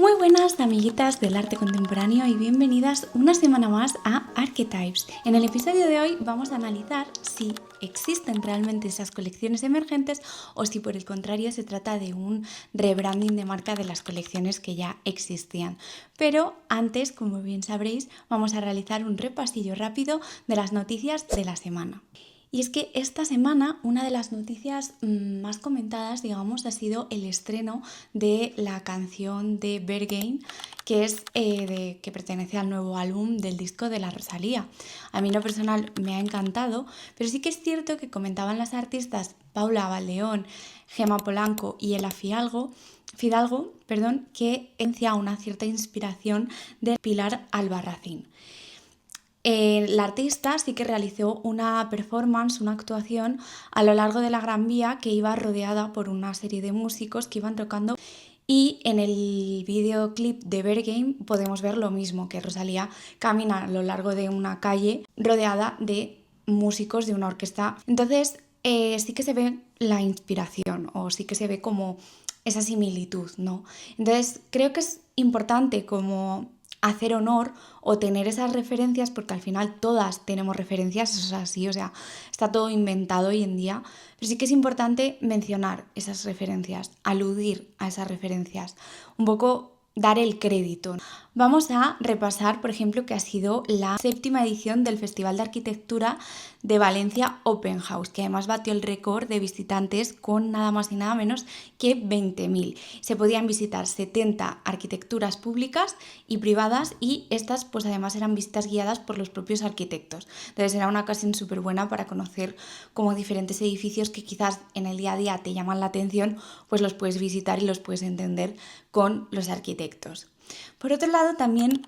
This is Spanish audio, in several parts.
Muy buenas amiguitas del arte contemporáneo y bienvenidas una semana más a Archetypes. En el episodio de hoy vamos a analizar si existen realmente esas colecciones emergentes o si por el contrario se trata de un rebranding de marca de las colecciones que ya existían. Pero antes, como bien sabréis, vamos a realizar un repasillo rápido de las noticias de la semana. Y es que esta semana una de las noticias más comentadas, digamos, ha sido el estreno de la canción de Berghain, que es que pertenece al nuevo álbum del disco de la Rosalía. A mí en lo personal me ha encantado, pero sí que es cierto que comentaban las artistas Paula Abad-León, Gemma Polanco y Ela Fidalgo, que evidencia una cierta inspiración de Pilar Albarracín. La artista sí que realizó una performance, una actuación a lo largo de la Gran Vía que iba rodeada por una serie de músicos que iban tocando, y en el videoclip de Berghain podemos ver lo mismo, que Rosalía camina a lo largo de una calle rodeada de músicos de una orquesta. Entonces sí que se ve la inspiración o sí que se ve como esa similitud, ¿no? Entonces creo que es importante como hacer honor o tener esas referencias, porque al final todas tenemos referencias, eso es así, o sea, está todo inventado hoy en día, pero sí que es importante mencionar esas referencias, aludir a esas referencias, un poco dar el crédito. Vamos a repasar, por ejemplo, que ha sido la 7ª edición del Festival de Arquitectura de Valencia Open House, que además batió el récord de visitantes con nada más y nada menos que 20.000. Se podían visitar 70 arquitecturas públicas y privadas, y estas pues además eran visitas guiadas por los propios arquitectos. Entonces era una ocasión súper buena para conocer como diferentes edificios que quizás en el día a día te llaman la atención, pues los puedes visitar y los puedes entender con los arquitectos. Por otro lado, también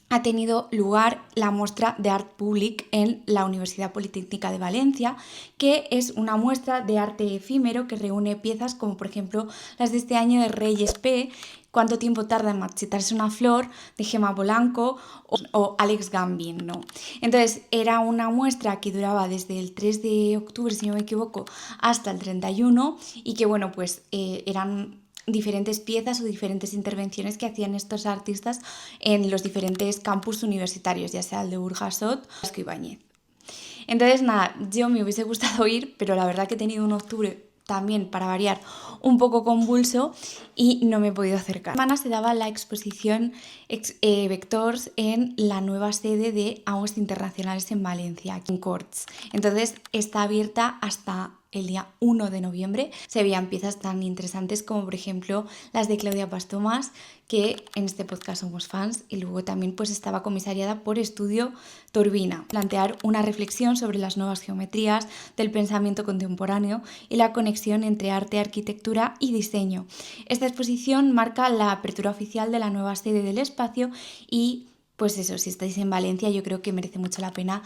ha tenido lugar la muestra de Art Public en la Universidad Politécnica de Valencia, que es una muestra de arte efímero que reúne piezas como por ejemplo las de este año de Reyes P, Cuánto tiempo tarda en marchitarse una flor, de Gemma Polanco o Alex Gambin, ¿no? Entonces era una muestra que duraba desde el 3 de octubre, si no me equivoco, hasta el 31, y que bueno, pues eran diferentes piezas o diferentes intervenciones que hacían estos artistas en los diferentes campus universitarios, ya sea el de Burjasot o Ibáñez. Entonces nada, yo me hubiese gustado ir, pero la verdad que he tenido un octubre también, para variar, un poco convulso y no me he podido acercar. Esta semana se daba la exposición Vectors en la nueva sede de Aguas Internacionales en Valencia, King Courts. Entonces está abierta hasta el día 1 de noviembre. Se veían piezas tan interesantes como por ejemplo las de Claudia Paz Tomàs, que en este podcast somos fans, y luego también pues estaba comisariada por Estudio Turbina. Plantear una reflexión sobre las nuevas geometrías del pensamiento contemporáneo y la conexión entre arte, arquitectura y diseño. Esta exposición marca la apertura oficial de la nueva sede del espacio y pues eso, si estáis en Valencia yo creo que merece mucho la pena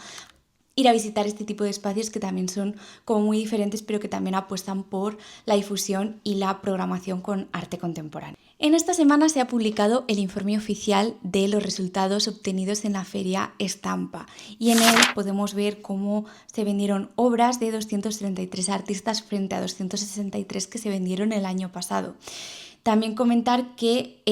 ir a visitar este tipo de espacios que también son como muy diferentes, pero que también apuestan por la difusión y la programación con arte contemporáneo. En esta semana se ha publicado el informe oficial de los resultados obtenidos en la feria Estampa, y en él podemos ver cómo se vendieron obras de 233 artistas frente a 263 que se vendieron el año pasado. También comentar que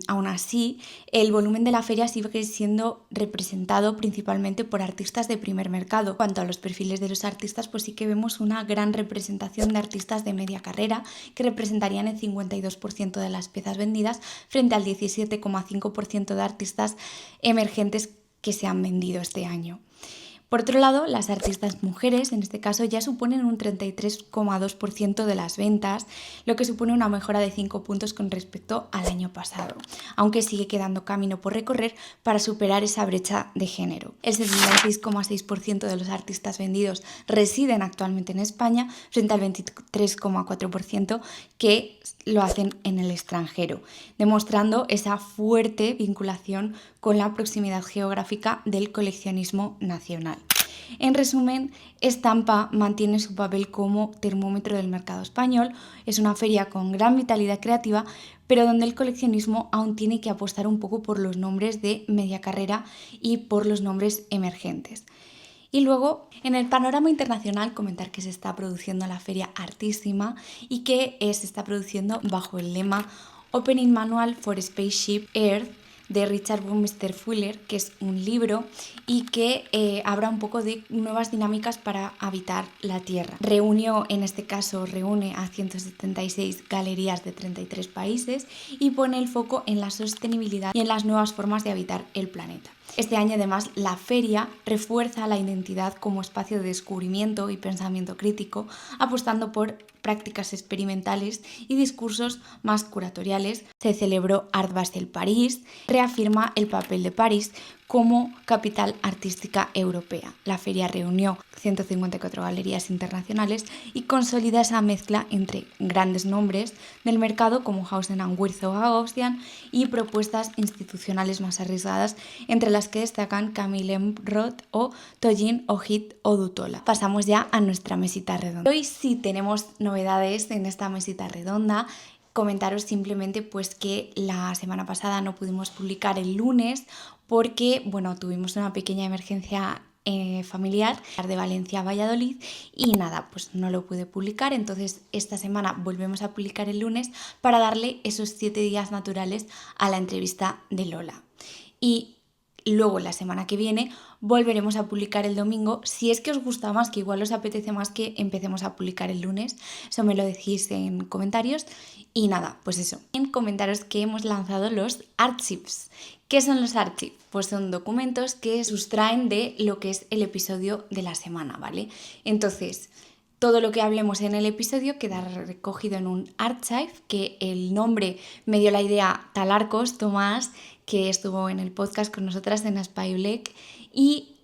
aún así el volumen de la feria sigue siendo representado principalmente por artistas de primer mercado. En cuanto a los perfiles de los artistas, pues sí que vemos una gran representación de artistas de media carrera, que representarían el 52% de las piezas vendidas frente al 17,5% de artistas emergentes que se han vendido este año. Por otro lado, las artistas mujeres, en este caso, ya suponen un 33,2% de las ventas, lo que supone una mejora de 5 puntos con respecto al año pasado, aunque sigue quedando camino por recorrer para superar esa brecha de género. El 76,6% de los artistas vendidos residen actualmente en España, frente al 23,4% que lo hacen en el extranjero, demostrando esa fuerte vinculación con la proximidad geográfica del coleccionismo nacional. En resumen, Estampa mantiene su papel como termómetro del mercado español. Es una feria con gran vitalidad creativa, pero donde el coleccionismo aún tiene que apostar un poco por los nombres de media carrera y por los nombres emergentes. Y luego, en el panorama internacional, comentar que se está produciendo la feria Artísima y que se está produciendo bajo el lema Opening Manual for Spaceship Earth de Richard Buckminster Fuller, que es un libro y que habla un poco de nuevas dinámicas para habitar la Tierra. Reúne a 176 galerías de 33 países y pone el foco en la sostenibilidad y en las nuevas formas de habitar el planeta. Este año además la feria refuerza la identidad como espacio de descubrimiento y pensamiento crítico, apostando por prácticas experimentales y discursos más curatoriales. Se celebró Art Basel París, reafirma el papel de París como capital artística europea. La feria reunió 154 galerías internacionales y consolida esa mezcla entre grandes nombres del mercado como Hausen & Wirth o Gaussian y propuestas institucionales más arriesgadas, entre las que destacan Camille Emrod o Tojin Ojit o Dutola. Pasamos ya a nuestra mesita redonda. Hoy sí tenemos novedades en esta mesita redonda. Comentaros simplemente pues que la semana pasada no pudimos publicar el lunes porque tuvimos una pequeña emergencia familiar de Valencia a Valladolid y nada, pues no lo pude publicar. Entonces esta semana volvemos a publicar el lunes para darle esos 7 días naturales a la entrevista de Lola. Y luego la semana que viene volveremos a publicar el domingo. Si es que os gusta más, que igual os apetece más que empecemos a publicar el lunes, eso me lo decís en comentarios. Y nada, pues eso, en comentaros que hemos lanzado los archives. ¿Qué son los archives? Pues son documentos que sustraen de lo que es el episodio de la semana, ¿vale? Entonces, todo lo que hablemos en el episodio queda recogido en un archive, que el nombre me dio la idea Talarcos, Tomás, que estuvo en el podcast con nosotras en Aspaiulec. Y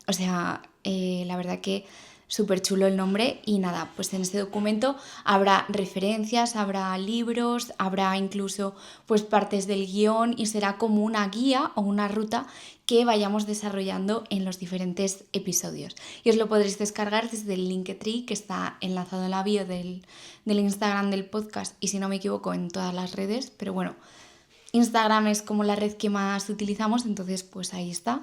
la verdad que súper chulo el nombre. Y nada, pues en este documento habrá referencias, habrá libros, habrá incluso pues partes del guión y será como una guía o una ruta que vayamos desarrollando en los diferentes episodios. Y os lo podréis descargar desde el Linktree, que está enlazado en la bio del Instagram del podcast y, si no me equivoco, en todas las redes. Pero bueno, Instagram es como la red que más utilizamos, entonces pues ahí está.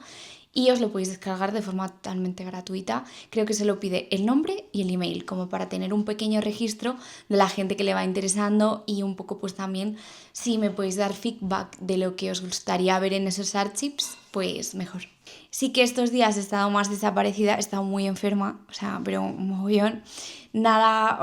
Y os lo podéis descargar de forma totalmente gratuita. Creo que se lo pide el nombre y el email, como para tener un pequeño registro de la gente que le va interesando, y un poco pues también si me podéis dar feedback de lo que os gustaría ver en esos archives, pues mejor. Sí que estos días he estado más desaparecida, he estado muy enferma, pero un mogollón. Nada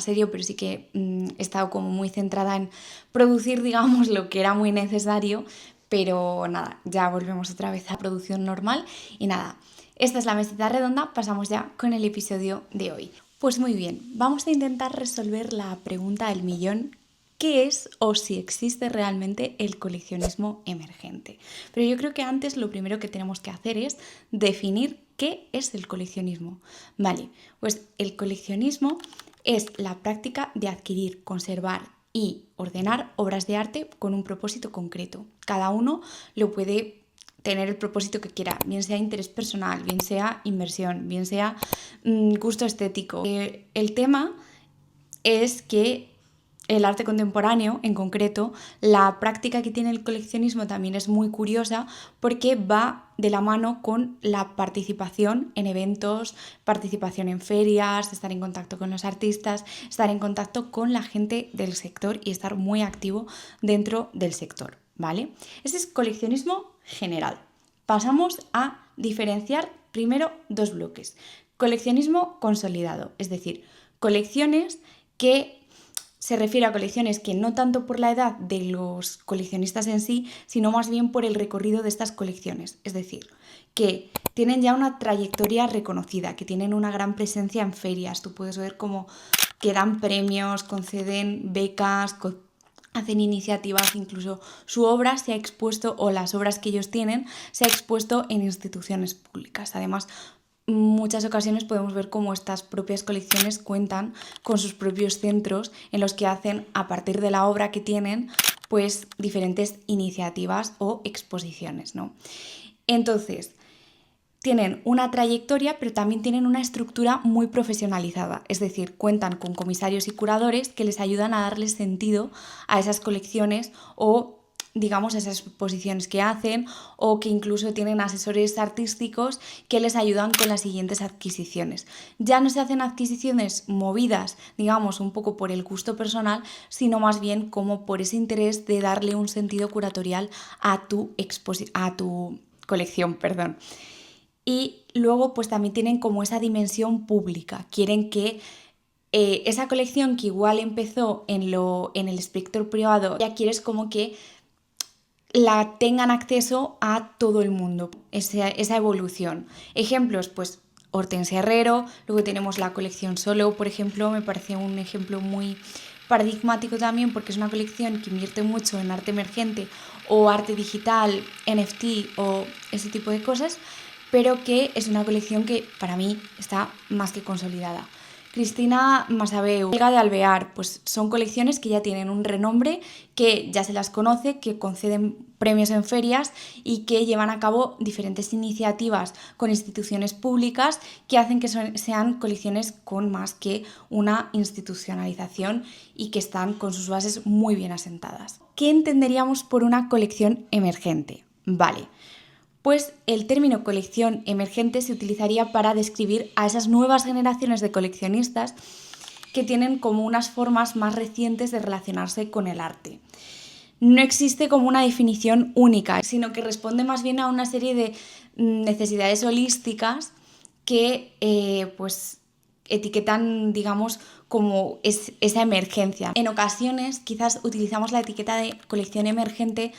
serio, pero sí que he estado como muy centrada en producir, digamos, lo que era muy necesario. Pero nada, ya volvemos otra vez a producción normal. Y nada, esta es la mesita redonda, pasamos ya con el episodio de hoy. Pues muy bien, vamos a intentar resolver la pregunta del millón: ¿qué es o si existe realmente el coleccionismo emergente? Pero yo creo que antes lo primero que tenemos que hacer es definir qué es el coleccionismo. Vale, pues el coleccionismo es la práctica de adquirir, conservar y ordenar obras de arte con un propósito concreto. Cada uno lo puede tener el propósito que quiera, bien sea interés personal, bien sea inversión, bien sea gusto estético. El tema es que el arte contemporáneo, en concreto, la práctica que tiene el coleccionismo también es muy curiosa, porque va de la mano con la participación en eventos, participación en ferias, estar en contacto con los artistas, estar en contacto con la gente del sector y estar muy activo dentro del sector, ¿vale? Ese es coleccionismo general. Pasamos a diferenciar primero 2 bloques. Coleccionismo consolidado, es decir, colecciones que se refiere a colecciones que no tanto por la edad de los coleccionistas en sí, sino más bien por el recorrido de estas colecciones. Es decir, que tienen ya una trayectoria reconocida, que tienen una gran presencia en ferias. Tú puedes ver cómo que dan premios, conceden becas, hacen iniciativas, incluso su obra se ha expuesto, o las obras que ellos tienen, se ha expuesto en instituciones públicas. Además, muchas ocasiones podemos ver cómo estas propias colecciones cuentan con sus propios centros en los que hacen, a partir de la obra que tienen, pues diferentes iniciativas o exposiciones, ¿no? Entonces, tienen una trayectoria, pero también tienen una estructura muy profesionalizada, es decir, cuentan con comisarios y curadores que les ayudan a darles sentido a esas colecciones o digamos, esas exposiciones que hacen, o que incluso tienen asesores artísticos que les ayudan con las siguientes adquisiciones. Ya no se hacen adquisiciones movidas, digamos, un poco por el gusto personal, sino más bien como por ese interés de darle un sentido curatorial a tu colección, perdón. Y luego pues también tienen como esa dimensión pública, quieren que esa colección que igual empezó en el espectro privado, ya quieres como que la tengan acceso a todo el mundo, esa evolución. Ejemplos, pues Hortensia Herrero, luego tenemos la colección Solo, por ejemplo, me parece un ejemplo muy paradigmático también porque es una colección que invierte mucho en arte emergente o arte digital, NFT o ese tipo de cosas, pero que es una colección que para mí está más que consolidada. Cristina Masabeu, Olga de Alvear, pues son colecciones que ya tienen un renombre, que ya se las conoce, que conceden premios en ferias y que llevan a cabo diferentes iniciativas con instituciones públicas que hacen que sean colecciones con más que una institucionalización y que están con sus bases muy bien asentadas. ¿Qué entenderíamos por una colección emergente? Vale. Pues el término colección emergente se utilizaría para describir a esas nuevas generaciones de coleccionistas que tienen como unas formas más recientes de relacionarse con el arte. No existe como una definición única, sino que responde más bien a una serie de necesidades holísticas que pues etiquetan, digamos, como esa emergencia. En ocasiones quizás utilizamos la etiqueta de colección emergente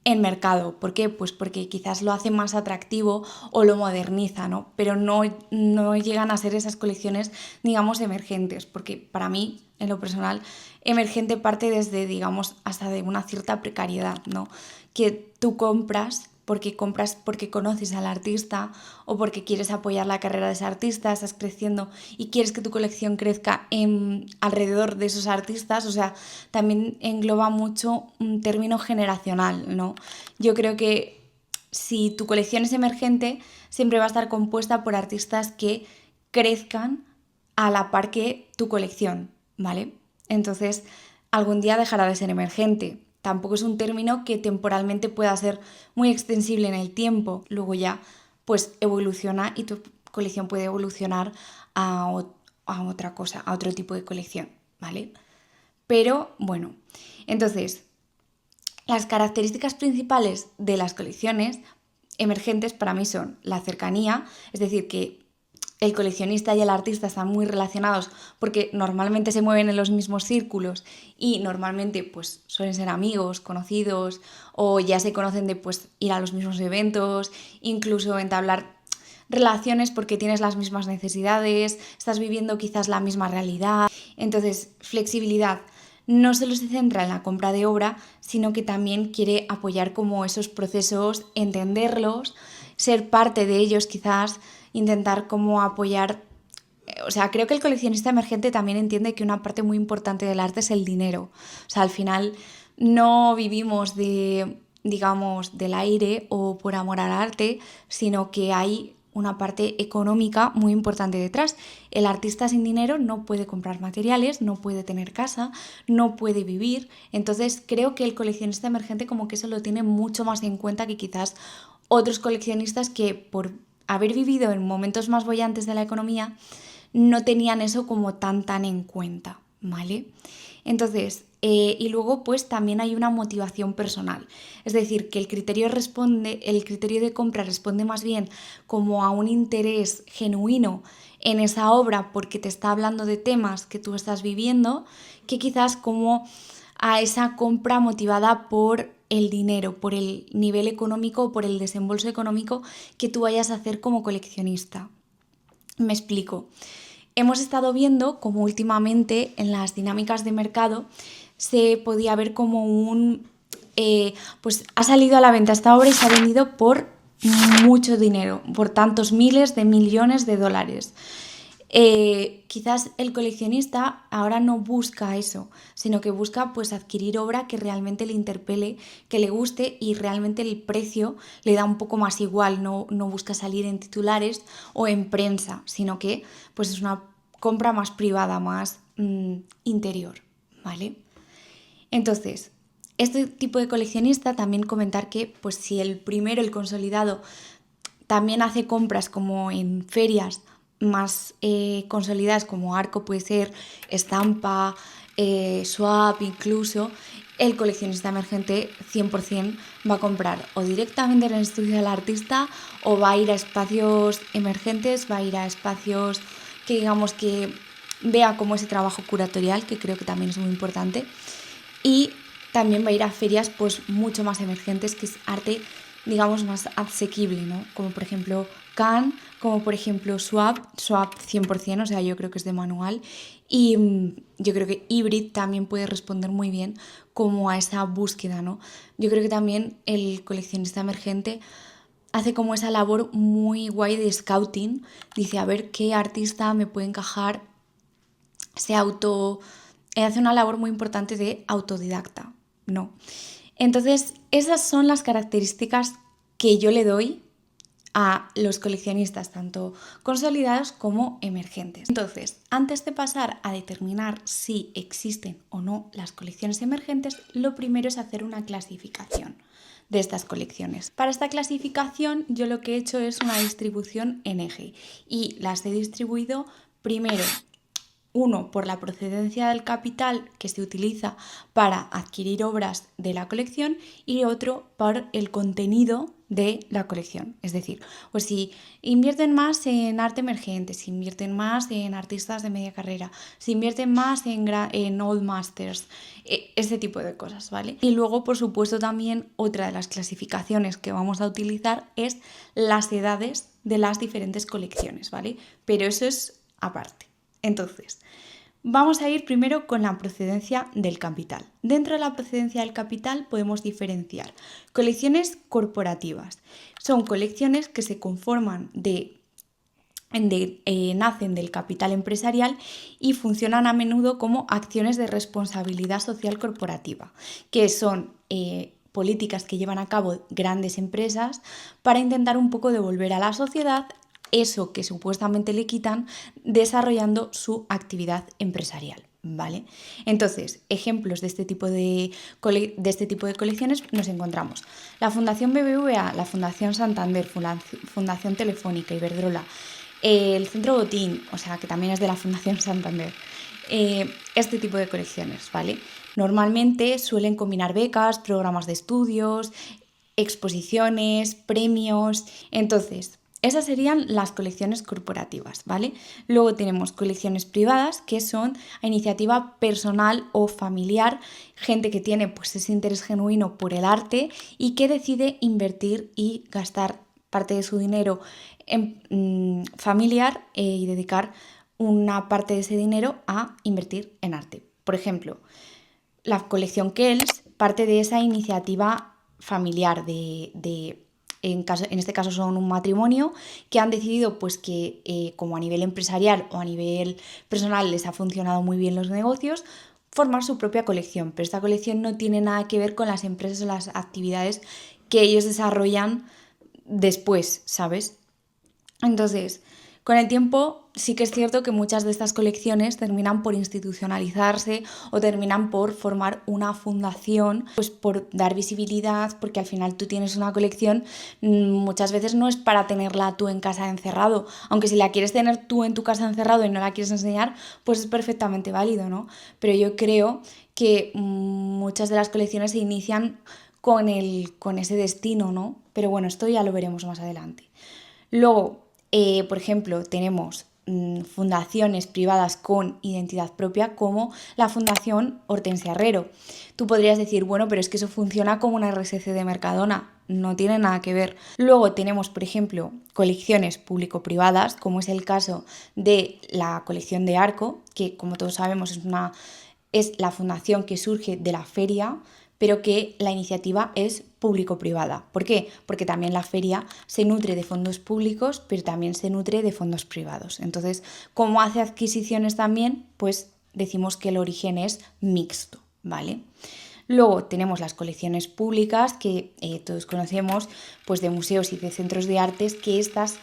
en mercado. ¿Por qué? Pues porque quizás lo hace más atractivo o lo moderniza, ¿no? Pero no llegan a ser esas colecciones, digamos, emergentes, porque para mí, en lo personal, emergente parte desde, digamos, hasta de una cierta precariedad, ¿no? Que tú compras porque conoces al artista o porque quieres apoyar la carrera de ese artista, estás creciendo y quieres que tu colección crezca alrededor de esos artistas. O sea, también engloba mucho un término generacional, ¿no? Yo creo que si tu colección es emergente, siempre va a estar compuesta por artistas que crezcan a la par que tu colección, ¿vale? Entonces, algún día dejará de ser emergente. Tampoco es un término que temporalmente pueda ser muy extensible en el tiempo. Luego ya, pues evoluciona y tu colección puede evolucionar a otra cosa, a otro tipo de colección, ¿vale? Pero bueno, entonces, las características principales de las colecciones emergentes para mí son la cercanía, es decir, que el coleccionista y el artista están muy relacionados porque normalmente se mueven en los mismos círculos y normalmente pues suelen ser amigos, conocidos o ya se conocen de pues ir a los mismos eventos, incluso entablar relaciones porque tienes las mismas necesidades, estás viviendo quizás la misma realidad. Entonces, flexibilidad no solo se centra en la compra de obra, sino que también quiere apoyar como esos procesos, entenderlos, ser parte de ellos quizás, intentar como apoyar. O sea, creo que el coleccionista emergente también entiende que una parte muy importante del arte es el dinero. O sea, al final no vivimos digamos, del aire o por amor al arte, sino que hay una parte económica muy importante detrás. El artista sin dinero no puede comprar materiales, no puede tener casa, no puede vivir. Entonces creo que el coleccionista emergente como que eso lo tiene mucho más en cuenta que quizás otros coleccionistas que por haber vivido en momentos más bollantes de la economía no tenían eso como tan en cuenta, ¿vale? Entonces, y luego pues también hay una motivación personal, es decir, que el criterio de compra responde más bien como a un interés genuino en esa obra porque te está hablando de temas que tú estás viviendo, que quizás como a esa compra motivada por el dinero, por el nivel económico, por el desembolso económico que tú vayas a hacer como coleccionista. Me explico. Hemos estado viendo como últimamente en las dinámicas de mercado se podía ver como pues ha salido a la venta esta obra y se ha vendido por mucho dinero, por tantos miles de millones de dólares. Quizás el coleccionista ahora no busca eso, sino que busca pues adquirir obra que realmente le interpele, que le guste y realmente el precio le da un poco más igual, no busca salir en titulares o en prensa, sino que pues es una compra más privada, más interior, ¿vale? Entonces, este tipo de coleccionista también comentar que pues si el primero, el consolidado, también hace compras como en ferias más consolidadas como Arco puede ser, Estampa, Swap incluso, el coleccionista emergente 100% va a comprar o directamente en el estudio del artista o va a ir a espacios emergentes, va a ir a espacios que digamos que vea como ese trabajo curatorial, que creo que también es muy importante, y también va a ir a ferias pues mucho más emergentes, que es arte digamos más asequible, ¿no? Como por ejemplo Cannes, como por ejemplo Swap 100%, o sea, yo creo que es de manual, y yo creo que Hybrid también puede responder muy bien como a esa búsqueda, ¿no? Yo creo que también el coleccionista emergente hace como esa labor muy guay de scouting, dice a ver qué artista me puede encajar, hace una labor muy importante de autodidacta, ¿no? Entonces, esas son las características que yo le doy a los coleccionistas, tanto consolidados como emergentes. Entonces, antes de pasar a determinar si existen o no las colecciones emergentes, lo primero es hacer una clasificación de estas colecciones. Para esta clasificación, yo lo que he hecho es una distribución en eje y las he distribuido primero, uno, por la procedencia del capital que se utiliza para adquirir obras de la colección y otro por el contenido de la colección. Es decir, pues si invierten más en arte emergente, si invierten más en artistas de media carrera, si invierten más en old masters, ese tipo de cosas, ¿vale? Y luego, por supuesto, también otra de las clasificaciones que vamos a utilizar es las edades de las diferentes colecciones, ¿vale? Pero eso es aparte. Entonces, vamos a ir primero con la procedencia del capital. Dentro de la procedencia del capital podemos diferenciar colecciones corporativas. Son colecciones que se conforman nacen del capital empresarial y funcionan a menudo como acciones de responsabilidad social corporativa, que son políticas que llevan a cabo grandes empresas para intentar un poco devolver a la sociedad eso que supuestamente le quitan desarrollando su actividad empresarial, ¿vale? Entonces, ejemplos de este tipo de colecciones nos encontramos la Fundación BBVA, la Fundación Santander, Fundación Telefónica, Iberdrola, el Centro Botín, o sea, que también es de la Fundación Santander, este tipo de colecciones, ¿vale? Normalmente suelen combinar becas, programas de estudios, exposiciones, premios. Entonces, esas serían las colecciones corporativas, ¿vale? Luego tenemos colecciones privadas, que son a iniciativa personal o familiar, gente que tiene pues ese interés genuino por el arte y que decide invertir y gastar parte de su dinero familiar y dedicar una parte de ese dinero a invertir en arte. Por ejemplo, la colección Kells parte de esa iniciativa familiar en este caso son un matrimonio que han decidido pues que como a nivel empresarial o a nivel personal les ha funcionado muy bien los negocios, formar su propia colección, pero esta colección no tiene nada que ver con las empresas o las actividades que ellos desarrollan después, ¿sabes? Entonces, con el tiempo sí que es cierto que muchas de estas colecciones terminan por institucionalizarse o terminan por formar una fundación, pues por dar visibilidad, porque al final tú tienes una colección, muchas veces no es para tenerla tú en casa encerrado, aunque si la quieres tener tú en tu casa encerrado y no la quieres enseñar, pues es perfectamente válido, ¿no? Pero yo creo que muchas de las colecciones se inician con ese destino, ¿no? Pero bueno, esto ya lo veremos más adelante. Luego, por ejemplo, tenemos fundaciones privadas con identidad propia como la Fundación Hortensia Herrero. Tú podrías decir, bueno, pero es que eso funciona como una RSC de Mercadona. No tiene nada que ver. Luego tenemos, por ejemplo, colecciones público-privadas, como es el caso de la colección de Arco, que como todos sabemos es la fundación que surge de la feria, pero que la iniciativa es público-privada. ¿Por qué? Porque también la feria se nutre de fondos públicos, pero también se nutre de fondos privados. Entonces, como hace adquisiciones también, pues decimos que el origen es mixto, ¿vale? Luego tenemos las colecciones públicas que todos conocemos, pues de museos y de centros de artes, que estas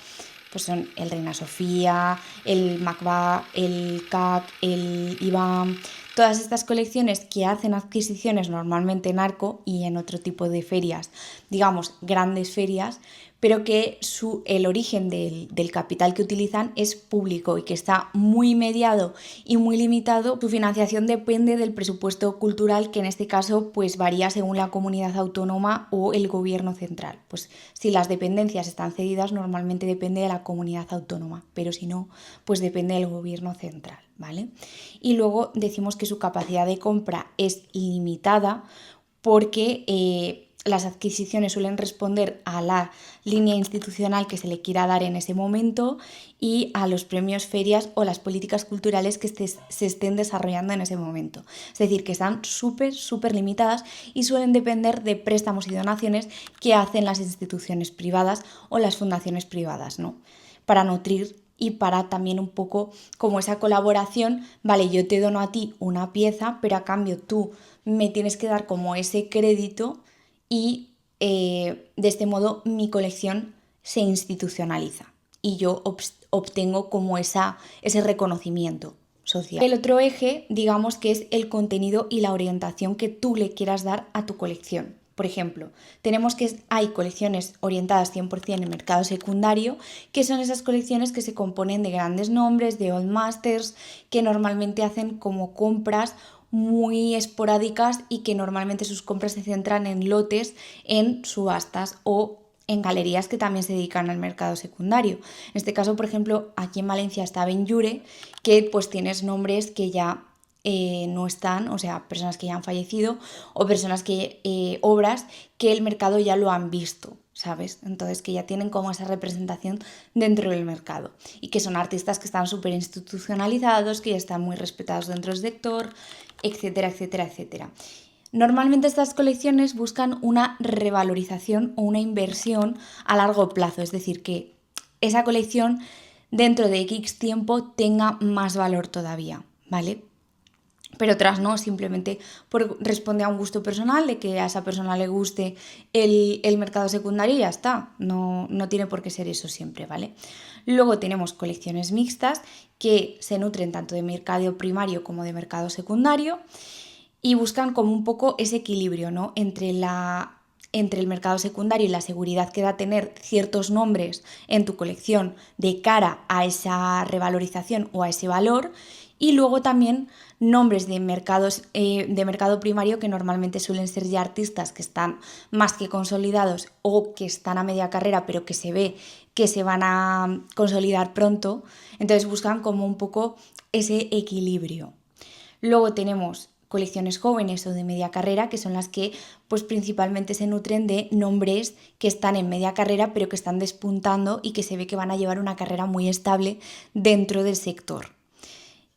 pues son el Reina Sofía, el MACBA, el CAC, el IBAM, todas estas colecciones que hacen adquisiciones normalmente en Arco y en otro tipo de ferias, digamos grandes ferias, pero que el origen del capital que utilizan es público y que está muy mediado y muy limitado. Su financiación depende del presupuesto cultural, que en este caso pues varía según la comunidad autónoma o el gobierno central. Pues si las dependencias están cedidas, normalmente depende de la comunidad autónoma, pero si no, pues depende del gobierno central, ¿vale? Y luego decimos que su capacidad de compra es limitada porque las adquisiciones suelen responder a la línea institucional que se le quiera dar en ese momento y a los premios, ferias o las políticas culturales que se estén desarrollando en ese momento. Es decir, que están súper limitadas y suelen depender de préstamos y donaciones que hacen las instituciones privadas o las fundaciones privadas, ¿no? Para nutrir y para también un poco como esa colaboración, vale, yo te dono a ti una pieza, pero a cambio tú me tienes que dar como ese crédito y de este modo mi colección se institucionaliza y yo obtengo como ese reconocimiento social. El otro eje, digamos que es el contenido y la orientación que tú le quieras dar a tu colección. Por ejemplo, tenemos que hay colecciones orientadas 100% en mercado secundario, que son esas colecciones que se componen de grandes nombres, de old masters, que normalmente hacen como compras muy esporádicas y que normalmente sus compras se centran en lotes, en subastas o en galerías que también se dedican al mercado secundario. En este caso, por ejemplo, aquí en Valencia está Benlliure, que pues tienes nombres que ya no están, o sea, personas que ya han fallecido o personas que obras que el mercado ya lo han visto, ¿sabes? Entonces que ya tienen como esa representación dentro del mercado y que son artistas que están súper institucionalizados, que ya están muy respetados dentro del sector, etcétera, etcétera, etcétera. Normalmente estas colecciones buscan una revalorización o una inversión a largo plazo, es decir, que esa colección dentro de X tiempo tenga más valor todavía, ¿vale? Pero otras no, simplemente responde a un gusto personal, de que a esa persona le guste el mercado secundario y ya está, no tiene por qué ser eso siempre, ¿vale? Luego tenemos colecciones mixtas que se nutren tanto de mercado primario como de mercado secundario y buscan como un poco ese equilibrio, ¿no? Entre el mercado secundario y la seguridad que da tener ciertos nombres en tu colección de cara a esa revalorización o a ese valor, y luego también nombres de mercado primario que normalmente suelen ser ya artistas que están más que consolidados o que están a media carrera pero que se ve que se van a consolidar pronto, entonces buscan como un poco ese equilibrio. Luego tenemos colecciones jóvenes o de media carrera, que son las que pues principalmente se nutren de nombres que están en media carrera pero que están despuntando y que se ve que van a llevar una carrera muy estable dentro del sector.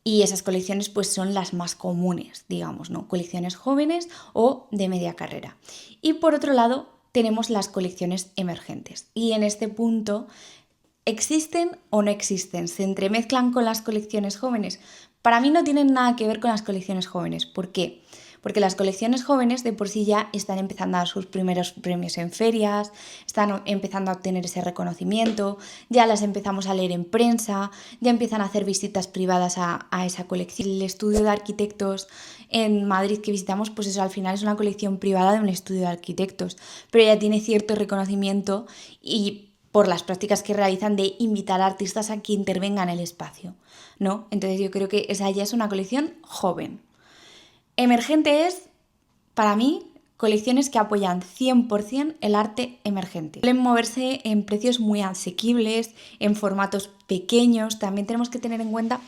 Y esas colecciones pues son las más comunes, digamos, ¿no? Colecciones jóvenes o de media carrera. Y por otro lado tenemos las colecciones emergentes. Y en este punto, ¿existen o no existen? ¿Se entremezclan con las colecciones jóvenes? Para mí no tienen nada que ver con las colecciones jóvenes. ¿Por qué? Porque las colecciones jóvenes de por sí ya están empezando a dar sus primeros premios en ferias, están empezando a obtener ese reconocimiento, ya las empezamos a leer en prensa, ya empiezan a hacer visitas privadas a esa colección. El estudio de arquitectos en Madrid que visitamos, pues eso al final es una colección privada de un estudio de arquitectos, pero ya tiene cierto reconocimiento y por las prácticas que realizan de invitar a artistas a que intervengan en el espacio, ¿no? Entonces yo creo que esa ya es una colección joven. Emergente es, para mí, colecciones que apoyan 100% el arte emergente. Suelen moverse en precios muy asequibles, en formatos pequeños. También tenemos que tener en cuenta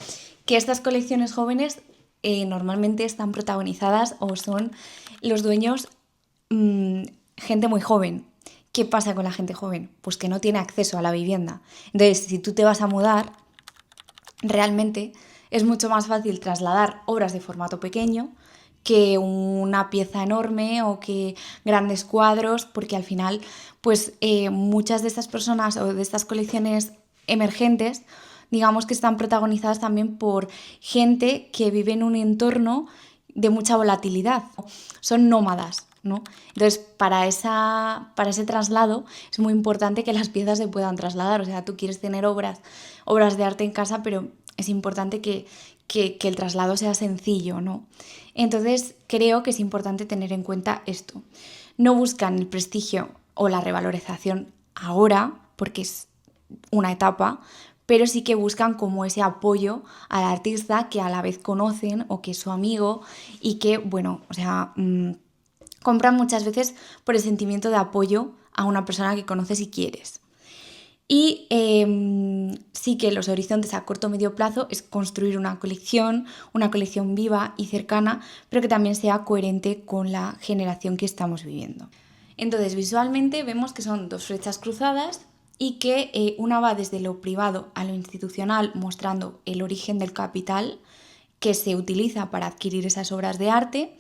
que estas colecciones jóvenes normalmente están protagonizadas o son los dueños gente muy joven. ¿Qué pasa con la gente joven? Pues que no tiene acceso a la vivienda. Entonces, si tú te vas a mudar, realmente es mucho más fácil trasladar obras de formato pequeño que una pieza enorme o que grandes cuadros, porque al final pues muchas de estas personas o de estas colecciones emergentes, digamos que están protagonizadas también por gente que vive en un entorno de mucha volatilidad, son nómadas, ¿no? Entonces, para ese traslado es muy importante que las piezas se puedan trasladar, o sea, tú quieres tener obras de arte en casa, pero es importante que el traslado sea sencillo, ¿no? Entonces creo que es importante tener en cuenta esto. No buscan el prestigio o la revalorización ahora, porque es una etapa, pero sí que buscan como ese apoyo al artista que a la vez conocen o que es su amigo y que, bueno, o sea, compran muchas veces por el sentimiento de apoyo a una persona que conoces y quieres. Y sí que los horizontes a corto o medio plazo es construir una colección viva y cercana, pero que también sea coherente con la generación que estamos viviendo. Entonces, visualmente vemos que son dos flechas cruzadas y que una va desde lo privado a lo institucional, mostrando el origen del capital que se utiliza para adquirir esas obras de arte,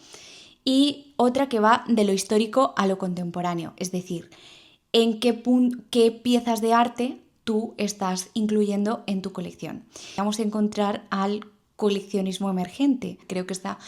y otra que va de lo histórico a lo contemporáneo, es decir, en qué piezas de arte tú estás incluyendo en tu colección. Vamos a encontrar al coleccionismo emergente. Creo que está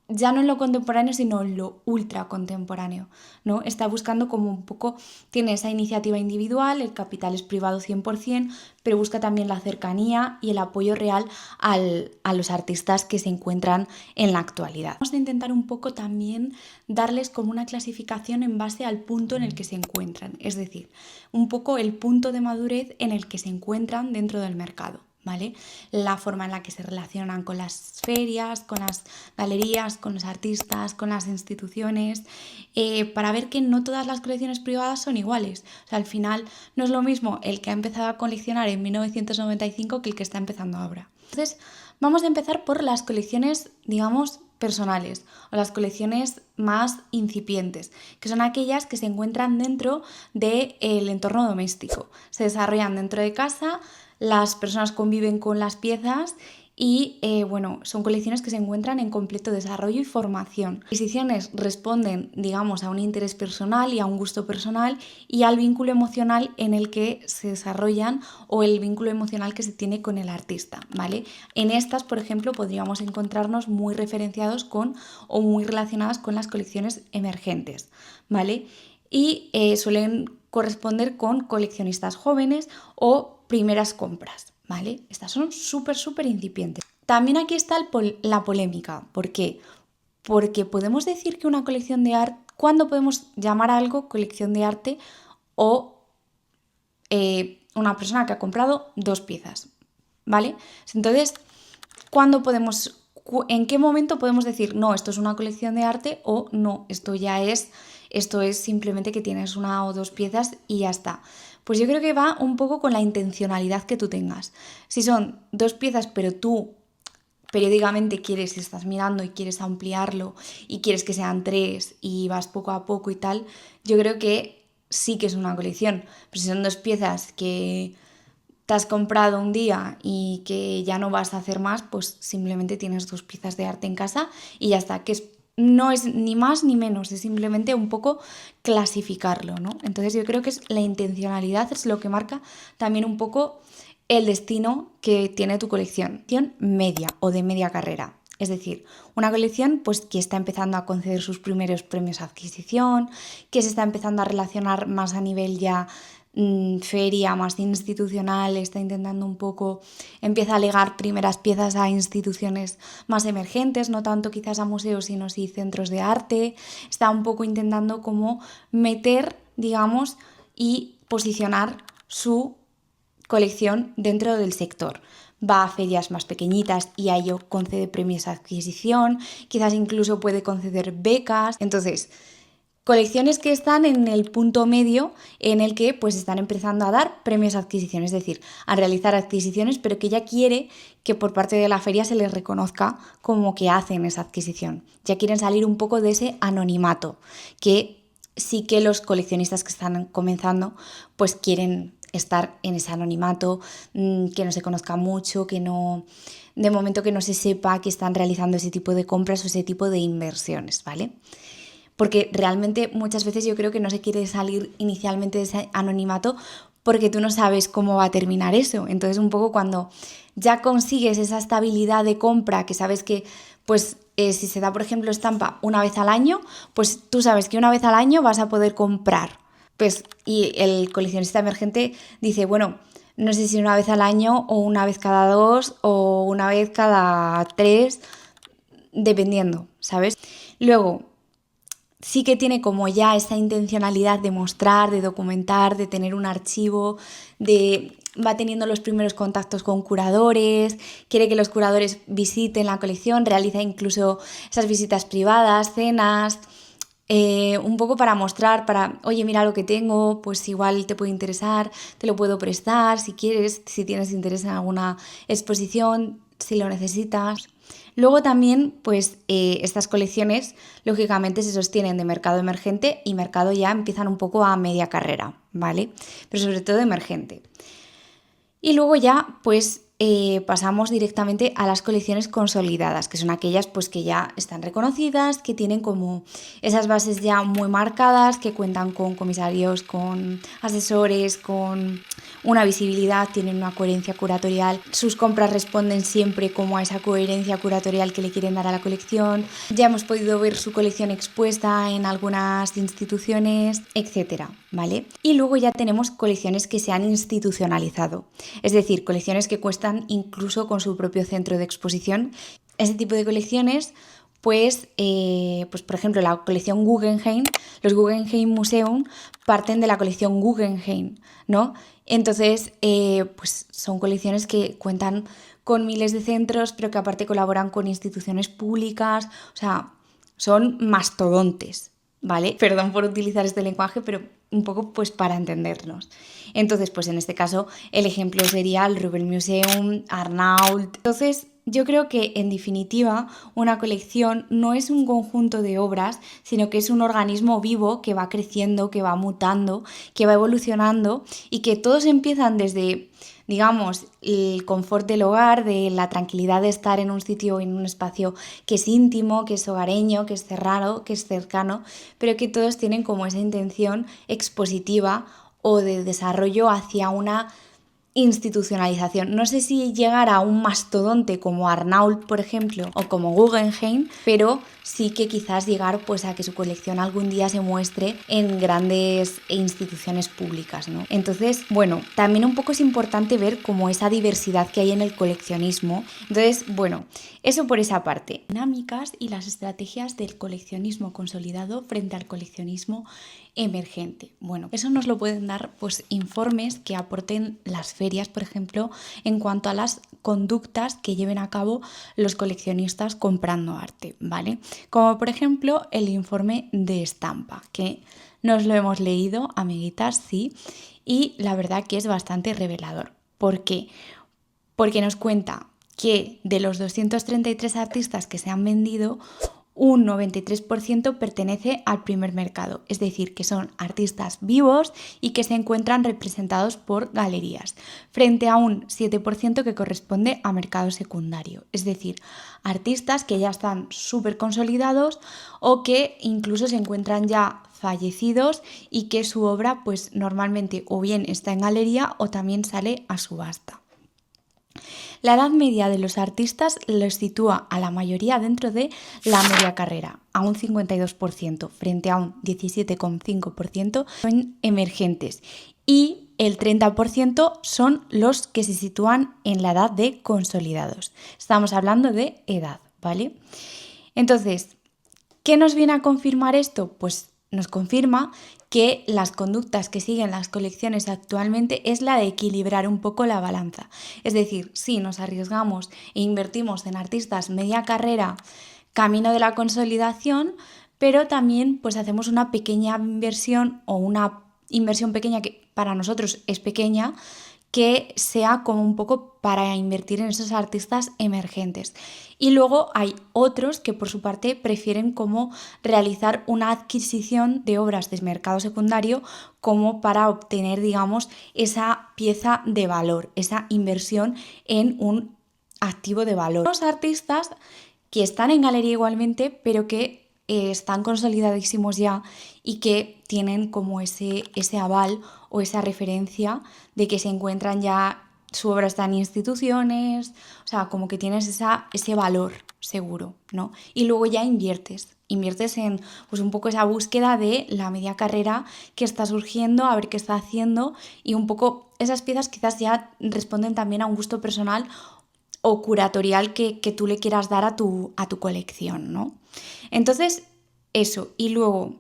ya no en lo contemporáneo, sino en lo ultra contemporáneo, ¿no? Está buscando como un poco, tiene esa iniciativa individual, el capital es privado 100%, pero busca también la cercanía y el apoyo real a los artistas que se encuentran en la actualidad. Vamos a intentar un poco también darles como una clasificación en base al punto en el que se encuentran, es decir, un poco el punto de madurez en el que se encuentran dentro del mercado. ¿Vale? La forma en la que se relacionan con las ferias, con las galerías, con los artistas, con las instituciones, para ver que no todas las colecciones privadas son iguales. O sea, al final no es lo mismo el que ha empezado a coleccionar en 1995 que el que está empezando ahora. Entonces, vamos a empezar por las colecciones, digamos, personales o las colecciones más incipientes, que son aquellas que se encuentran dentro del entorno doméstico. Se desarrollan dentro de casa, las personas conviven con las piezas y son colecciones que se encuentran en completo desarrollo y formación. Las adquisiciones responden, digamos, a un interés personal y a un gusto personal y al vínculo emocional en el que se desarrollan o el vínculo emocional que se tiene con el artista, ¿vale? En estas, por ejemplo, podríamos encontrarnos muy referenciados con o muy relacionadas con las colecciones emergentes, ¿vale? Y suelen corresponder con coleccionistas jóvenes o primeras compras, ¿vale? Estas son súper incipientes. También aquí está la polémica. ¿Por qué? Porque podemos decir que una colección de arte, ¿cuándo podemos llamar a algo colección de arte o una persona que ha comprado 2 piezas, ¿vale? Entonces, ¿en qué momento podemos decir, no, esto es una colección de arte o no, esto es simplemente que tienes 1 o 2 piezas y ya está? Pues yo creo que va un poco con la intencionalidad que tú tengas. Si son 2 piezas, pero tú periódicamente estás mirando y quieres ampliarlo y quieres que sean 3 y vas poco a poco y tal, yo creo que sí que es una colección. Pero si son 2 piezas que te has comprado un día y que ya no vas a hacer más, pues simplemente tienes 2 piezas de arte en casa y ya está, no es ni más ni menos, es simplemente un poco clasificarlo, ¿no? Entonces yo creo que la intencionalidad es lo que marca también un poco el destino que tiene tu colección media o de media carrera. Es decir, una colección pues, que está empezando a conceder sus primeros premios a adquisición, que se está empezando a relacionar más a nivel ya feria, más institucional, está intentando un poco, empieza a ligar primeras piezas a instituciones más emergentes, no tanto quizás a museos, sino sí centros de arte, está un poco intentando como meter, digamos, y posicionar su colección dentro del sector. Va a ferias más pequeñitas y a ello concede premios a adquisición, quizás incluso puede conceder becas. Entonces, colecciones que están en el punto medio en el que pues están empezando a dar premios a adquisición, es decir, a realizar adquisiciones, pero que ya quiere que por parte de la feria se les reconozca como que hacen esa adquisición. Ya quieren salir un poco de ese anonimato, que sí que los coleccionistas que están comenzando pues quieren estar en ese anonimato, que no se conozca mucho, que no, de momento que no se sepa que están realizando ese tipo de compras o ese tipo de inversiones, ¿vale? Porque realmente muchas veces yo creo que no se quiere salir inicialmente de ese anonimato porque tú no sabes cómo va a terminar eso. Entonces un poco cuando ya consigues esa estabilidad de compra, que sabes que pues si se da por ejemplo estampa una vez al año, pues tú sabes que una vez al año vas a poder comprar. Pues, y el coleccionista emergente dice, bueno, no sé si una vez al año o una vez cada 2 o una vez cada 3, dependiendo, ¿sabes? Luego, sí que tiene como ya esa intencionalidad de mostrar, de documentar, de tener un archivo, va teniendo los primeros contactos con curadores, quiere que los curadores visiten la colección, realiza incluso esas visitas privadas, cenas, un poco para mostrar, oye, mira lo que tengo, pues igual te puede interesar, te lo puedo prestar si quieres, si tienes interés en alguna exposición, si lo necesitas. Luego también, pues estas colecciones lógicamente se sostienen de mercado emergente y mercado ya empiezan un poco a media carrera, ¿vale? Pero sobre todo emergente. Y luego ya, pues pasamos directamente a las colecciones consolidadas, que son aquellas pues que ya están reconocidas, que tienen como esas bases ya muy marcadas, que cuentan con comisarios, con asesores, con una visibilidad, tienen una coherencia curatorial, sus compras responden siempre como a esa coherencia curatorial que le quieren dar a la colección, ya hemos podido ver su colección expuesta en algunas instituciones, etcétera, ¿vale? Y luego ya tenemos colecciones que se han institucionalizado, es decir, colecciones que cuestan incluso con su propio centro de exposición. Este tipo de colecciones, pues por ejemplo, la colección Guggenheim, los Guggenheim Museum parten de la colección Guggenheim, ¿no? Entonces, pues son colecciones que cuentan con miles de centros, pero que aparte colaboran con instituciones públicas, o sea, son mastodontes, ¿vale? Perdón por utilizar este lenguaje, pero un poco pues para entendernos. Entonces, pues en este caso el ejemplo sería el Rijksmuseum, Arnault. Entonces, yo creo que en definitiva una colección no es un conjunto de obras, sino que es un organismo vivo que va creciendo, que va mutando, que va evolucionando y que todos empiezan desde, digamos, el confort del hogar, de la tranquilidad de estar en un sitio, en un espacio que es íntimo, que es hogareño, que es cerrado, que es cercano, pero que todos tienen como esa intención expositiva o de desarrollo hacia una institucionalización. No sé si llegar a un mastodonte como Arnault, por ejemplo, o como Guggenheim, pero sí que quizás llegar pues a que su colección algún día se muestre en grandes instituciones públicas, ¿no? Entonces, bueno, también un poco es importante ver como esa diversidad que hay en el coleccionismo. Entonces, bueno, eso por esa parte. Dinámicas y las estrategias del coleccionismo consolidado frente al coleccionismo emergente. Bueno, eso nos lo pueden dar pues informes que aporten las ferias, por ejemplo, en cuanto a las conductas que lleven a cabo los coleccionistas comprando arte, ¿vale? Como por ejemplo el informe de Estampa, que nos lo hemos leído, amiguitas, sí, y la verdad que es bastante revelador. ¿Por qué? Porque nos cuenta que de los 233 artistas que se han vendido, un 93% pertenece al primer mercado, es decir, que son artistas vivos y que se encuentran representados por galerías, frente a un 7% que corresponde a mercado secundario, es decir, artistas que ya están súper consolidados o que incluso se encuentran ya fallecidos y que su obra pues normalmente o bien está en galería o también sale a subasta. La edad media de los artistas los sitúa a la mayoría dentro de la media carrera, a un 52%, frente a un 17,5% son emergentes. Y el 30% son los que se sitúan en la edad de consolidados. Estamos hablando de edad, ¿vale? Entonces, ¿qué nos viene a confirmar esto? Pues nos confirma que las conductas que siguen las colecciones actualmente es la de equilibrar un poco la balanza. Es decir, si nos arriesgamos e invertimos en artistas media carrera, camino de la consolidación, pero también pues hacemos una pequeña inversión o una inversión pequeña que para nosotros es pequeña, que sea como un poco para invertir en esos artistas emergentes. Y luego hay otros que por su parte prefieren como realizar una adquisición de obras de mercado secundario como para obtener, digamos, esa pieza de valor, esa inversión en un activo de valor. Los artistas que están en galería igualmente, pero que están consolidadísimos ya y que tienen como ese aval o esa referencia de que se encuentran ya, su obra está en instituciones, o sea, como que tienes ese valor seguro, ¿no? Y luego ya inviertes inviertes en pues un poco esa búsqueda de la media carrera que está surgiendo, a ver qué está haciendo, y un poco esas piezas quizás ya responden también a un gusto personal o curatorial que tú le quieras dar a tu colección, ¿no? Entonces, eso. Y luego,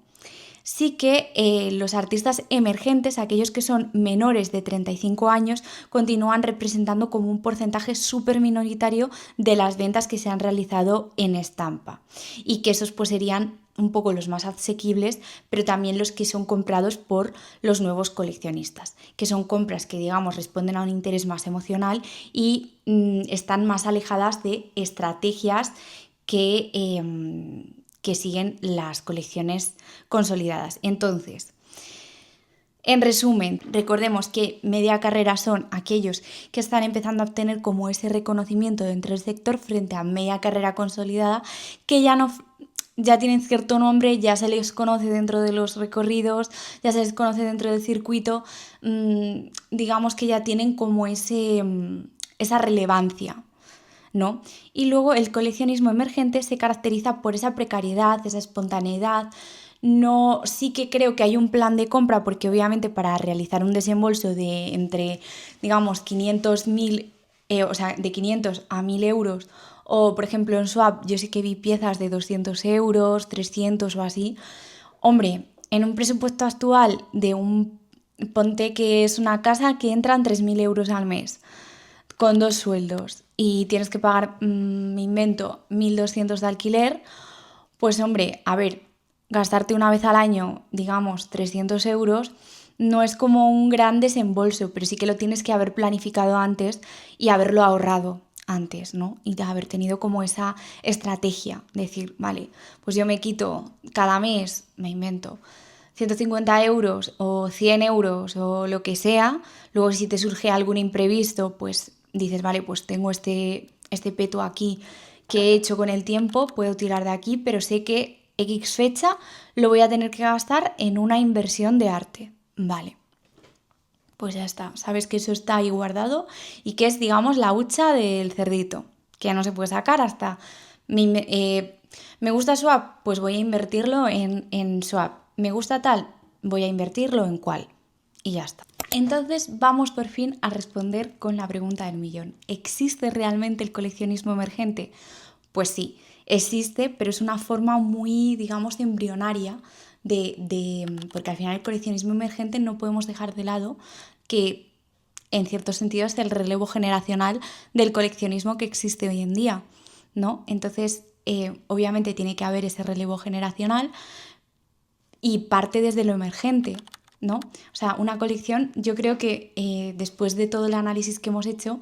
sí que los artistas emergentes, aquellos que son menores de 35 años, continúan representando como un porcentaje súper minoritario de las ventas que se han realizado en estampa. Y que esos pues serían un poco los más asequibles, pero también los que son comprados por los nuevos coleccionistas, que son compras que, digamos, responden a un interés más emocional y están más alejadas de estrategias que siguen las colecciones consolidadas. Entonces, en resumen, recordemos que media carrera son aquellos que están empezando a obtener como ese reconocimiento dentro del sector frente a media carrera consolidada, que ya tienen cierto nombre, ya se les conoce dentro de los recorridos, ya se les conoce dentro del circuito, digamos que ya tienen como esa relevancia, ¿no? Y luego el coleccionismo emergente se caracteriza por esa precariedad, esa espontaneidad. No, sí que creo que hay un plan de compra, porque obviamente para realizar un desembolso de entre, digamos, 500.000, o sea, de 500 a 1.000 euros, o por ejemplo en Swap yo sí que vi piezas de 200 euros, 300 o así. Hombre, en un presupuesto actual ponte que es una casa que entran 3.000 euros al mes, con 2 sueldos, y tienes que pagar, me invento, 1.200 de alquiler, pues hombre, a ver, gastarte una vez al año, digamos, 300 euros, no es como un gran desembolso, pero sí que lo tienes que haber planificado antes y haberlo ahorrado antes, ¿no? Y de haber tenido como esa estrategia, decir, vale, pues yo me quito cada mes, me invento, 150 euros o 100 euros o lo que sea. Luego si te surge algún imprevisto, pues dices, vale, pues tengo este peto aquí que he hecho con el tiempo, puedo tirar de aquí, pero sé que X fecha lo voy a tener que gastar en una inversión de arte. Vale, pues ya está, sabes que eso está ahí guardado y que es, digamos, la hucha del cerdito, que ya no se puede sacar hasta... Me gusta Swap, pues voy a invertirlo en Swap. Me gusta tal, voy a invertirlo en cual. Y ya está. Entonces vamos por fin a responder con la pregunta del millón. ¿Existe realmente el coleccionismo emergente? Pues sí, existe, pero es una forma muy, digamos, embrionaria porque al final el coleccionismo emergente no podemos dejar de lado que en cierto sentido es el relevo generacional del coleccionismo que existe hoy en día, ¿no? Entonces, obviamente tiene que haber ese relevo generacional y parte desde lo emergente, ¿no? O sea, una colección, yo creo que después de todo el análisis que hemos hecho,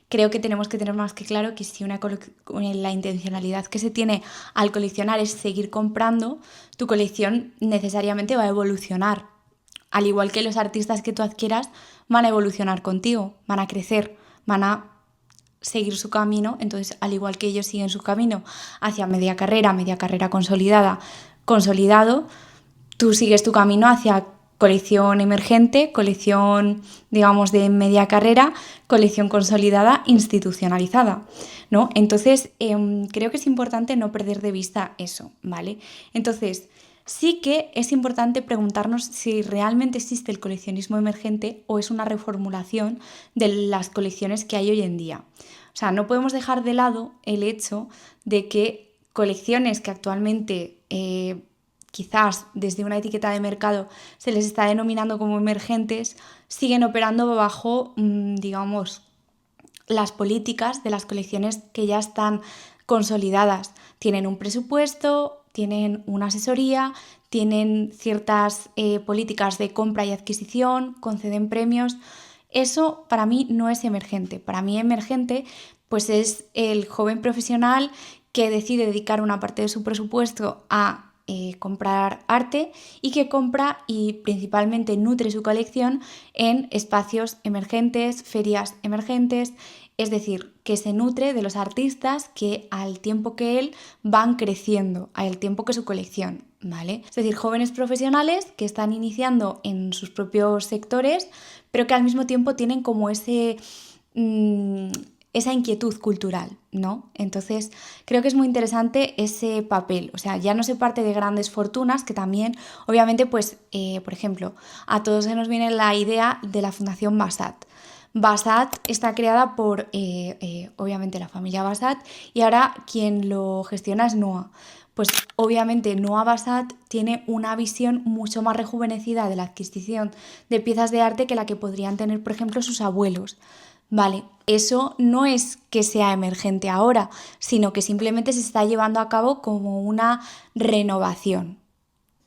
creo que tenemos que tener más que claro que si la intencionalidad que se tiene al coleccionar es seguir comprando, tu colección necesariamente va a evolucionar. Al igual que los artistas que tú adquieras van a evolucionar contigo, van a crecer, van a seguir su camino. Entonces, al igual que ellos siguen su camino hacia media carrera consolidado, tú sigues tu camino hacia colección emergente, colección, digamos, de media carrera, colección consolidada, institucionalizada, ¿no? Entonces, creo que es importante no perder de vista eso, ¿vale? Entonces, sí que es importante preguntarnos si realmente existe el coleccionismo emergente o es una reformulación de las colecciones que hay hoy en día. O sea, no podemos dejar de lado el hecho de que colecciones que actualmente quizás desde una etiqueta de mercado se les está denominando como emergentes, siguen operando bajo, digamos, las políticas de las colecciones que ya están consolidadas. Tienen un presupuesto, tienen una asesoría, tienen ciertas políticas de compra y adquisición, conceden premios. Eso para mí no es emergente. Para mí emergente pues es el joven profesional que decide dedicar una parte de su presupuesto a comprar arte y que compra y principalmente nutre su colección en espacios emergentes, ferias emergentes, es decir, que se nutre de los artistas que al tiempo que él van creciendo, al tiempo que su colección, ¿vale? Es decir, jóvenes profesionales que están iniciando en sus propios sectores, pero que al mismo tiempo tienen como esa inquietud cultural, ¿no? Entonces, creo que es muy interesante ese papel. O sea, ya no se parte de grandes fortunas, que también, obviamente, pues, por ejemplo, a todos se nos viene la idea de la Fundación Basat. Basat está creada por, obviamente, la familia Basat y ahora quien lo gestiona es Noah. Pues obviamente Noah Basat tiene una visión mucho más rejuvenecida de la adquisición de piezas de arte que la que podrían tener, por ejemplo, sus abuelos. Vale, eso no es que sea emergente ahora, sino que simplemente se está llevando a cabo como una renovación,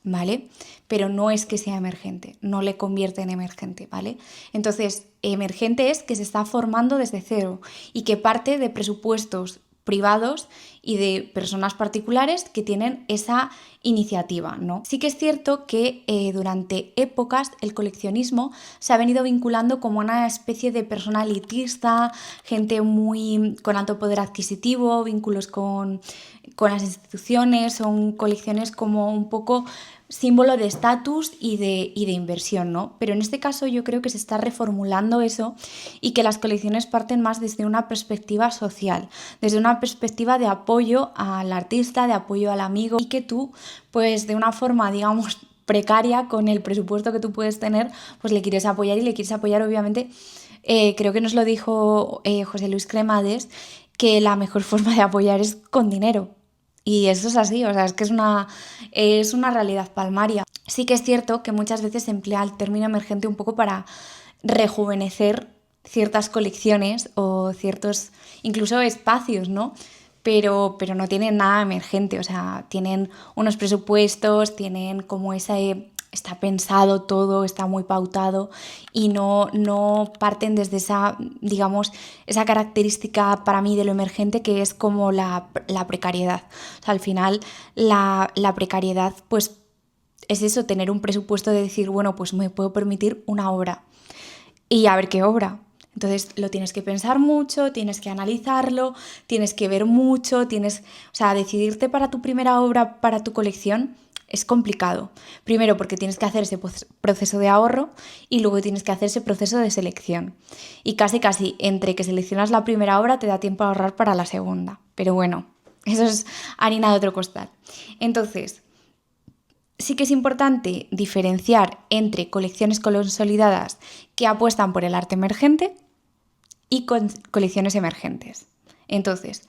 ¿vale? Pero no es que sea emergente, no le convierte en emergente, ¿vale? Entonces, emergente es que se está formando desde cero y que parte de presupuestos privados y de personas particulares que tienen esa iniciativa, ¿no? Sí que es cierto que durante épocas el coleccionismo se ha venido vinculando como una especie de persona elitista, gente muy con alto poder adquisitivo, vínculos con las instituciones, son colecciones como un poco símbolo de estatus y de inversión, ¿no? Pero en este caso yo creo que se está reformulando eso y que las colecciones parten más desde una perspectiva social, desde una perspectiva de apoyo al artista, de apoyo al amigo y que tú, pues de una forma, digamos, precaria con el presupuesto que tú puedes tener, pues le quieres apoyar y le quieres apoyar obviamente, creo que nos lo dijo José Luis Cremades, que la mejor forma de apoyar es con dinero. Y eso es así, o sea, es que es una realidad palmaria. Sí que es cierto que muchas veces se emplea el término emergente un poco para rejuvenecer ciertas colecciones o ciertos, incluso espacios, ¿no? Pero no tienen nada emergente, o sea, tienen unos presupuestos, tienen como está pensado todo, está muy pautado y no parten desde esa, digamos, esa característica para mí de lo emergente que es como la precariedad. O sea, al final la precariedad pues es eso, tener un presupuesto de decir, bueno, pues me puedo permitir una obra y a ver qué obra. Entonces lo tienes que pensar mucho, tienes que analizarlo, tienes que ver mucho, o sea, decidirte para tu primera obra, para tu colección, es complicado. Primero porque tienes que hacer ese proceso de ahorro y luego tienes que hacer ese proceso de selección. Y casi entre que seleccionas la primera obra te da tiempo a ahorrar para la segunda. Pero bueno, eso es harina de otro costal. Entonces, sí que es importante diferenciar entre colecciones consolidadas que apuestan por el arte emergente y colecciones emergentes. Entonces,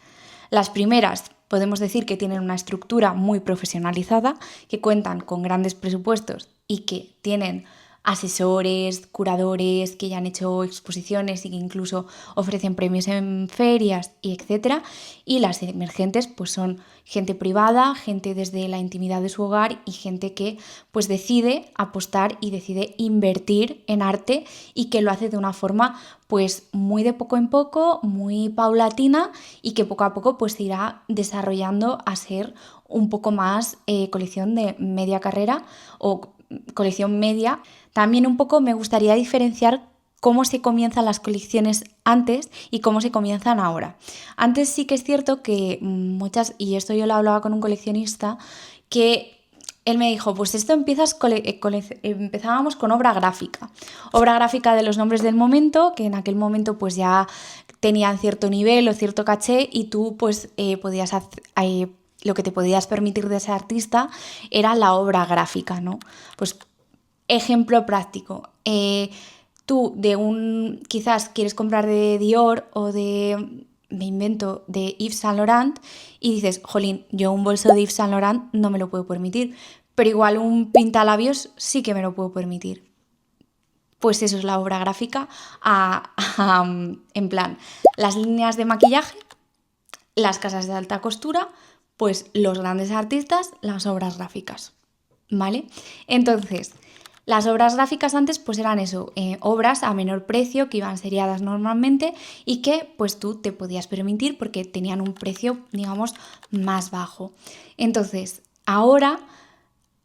las primeras podemos decir que tienen una estructura muy profesionalizada, que cuentan con grandes presupuestos y que tienen asesores, curadores que ya han hecho exposiciones y que incluso ofrecen premios en ferias y etcétera. Y las emergentes pues son gente privada, gente desde la intimidad de su hogar y gente que pues decide apostar y decide invertir en arte y que lo hace de una forma pues muy de poco en poco, muy paulatina y que poco a poco pues se irá desarrollando a ser un poco más colección de media carrera o colección media. También un poco me gustaría diferenciar cómo se comienzan las colecciones antes y cómo se comienzan ahora. Antes sí que es cierto que y esto yo lo hablaba con un coleccionista, que él me dijo, pues esto empezábamos con obra gráfica de los nombres del momento, que en aquel momento pues ya tenían cierto nivel o cierto caché y tú pues podías hacer... lo que te podías permitir de ese artista era la obra gráfica, ¿no? Pues ejemplo práctico, tú quizás quieres comprar de Dior o me invento, de Yves Saint Laurent y dices, jolín, yo un bolso de Yves Saint Laurent no me lo puedo permitir, pero igual un pintalabios sí que me lo puedo permitir. Pues eso es la obra gráfica en plan, las líneas de maquillaje, las casas de alta costura, pues los grandes artistas, las obras gráficas, ¿vale? Entonces, las obras gráficas antes pues eran eso, obras a menor precio que iban seriadas normalmente y que pues tú te podías permitir porque tenían un precio, digamos, más bajo. Entonces, ahora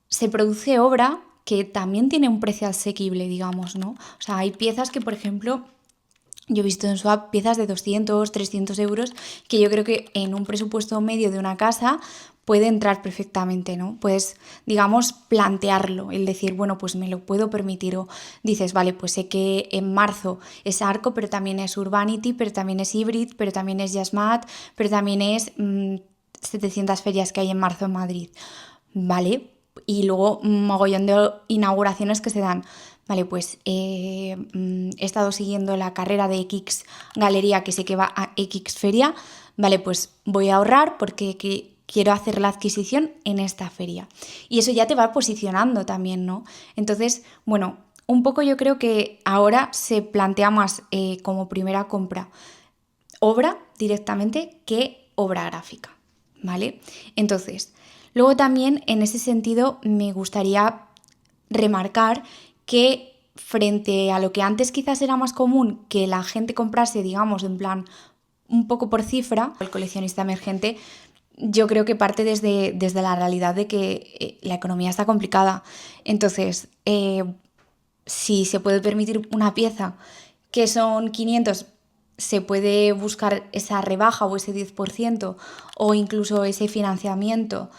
se produce obra que también tiene un precio asequible, digamos, ¿no? O sea, hay piezas que, por ejemplo, yo he visto en Swap piezas de 200, 300 euros que yo creo que en un presupuesto medio de una casa puede entrar perfectamente, ¿no? Puedes, digamos, plantearlo, el decir, bueno, pues me lo puedo permitir, o dices, vale, pues sé que en marzo es Arco, pero también es Urbanity, pero también es Hybrid, pero también es Jazzmat, pero también es 700 ferias que hay en marzo en Madrid, ¿vale? Y luego un mogollón de inauguraciones que se dan. Vale, pues he estado siguiendo la carrera de X Galería, que sé que va a X Feria. Vale, pues voy a ahorrar porque quiero hacer la adquisición en esta feria. Y eso ya te va posicionando también, ¿no? Entonces, bueno, un poco yo creo que ahora se plantea más como primera compra obra directamente que obra gráfica, ¿vale? Entonces, luego también en ese sentido me gustaría remarcar que frente a lo que antes quizás era más común que la gente comprase, digamos, en plan un poco por cifra, el coleccionista emergente, yo creo que parte desde la realidad de que la economía está complicada. Entonces, si se puede permitir una pieza que son 500, se puede buscar esa rebaja o ese 10% o incluso ese financiamiento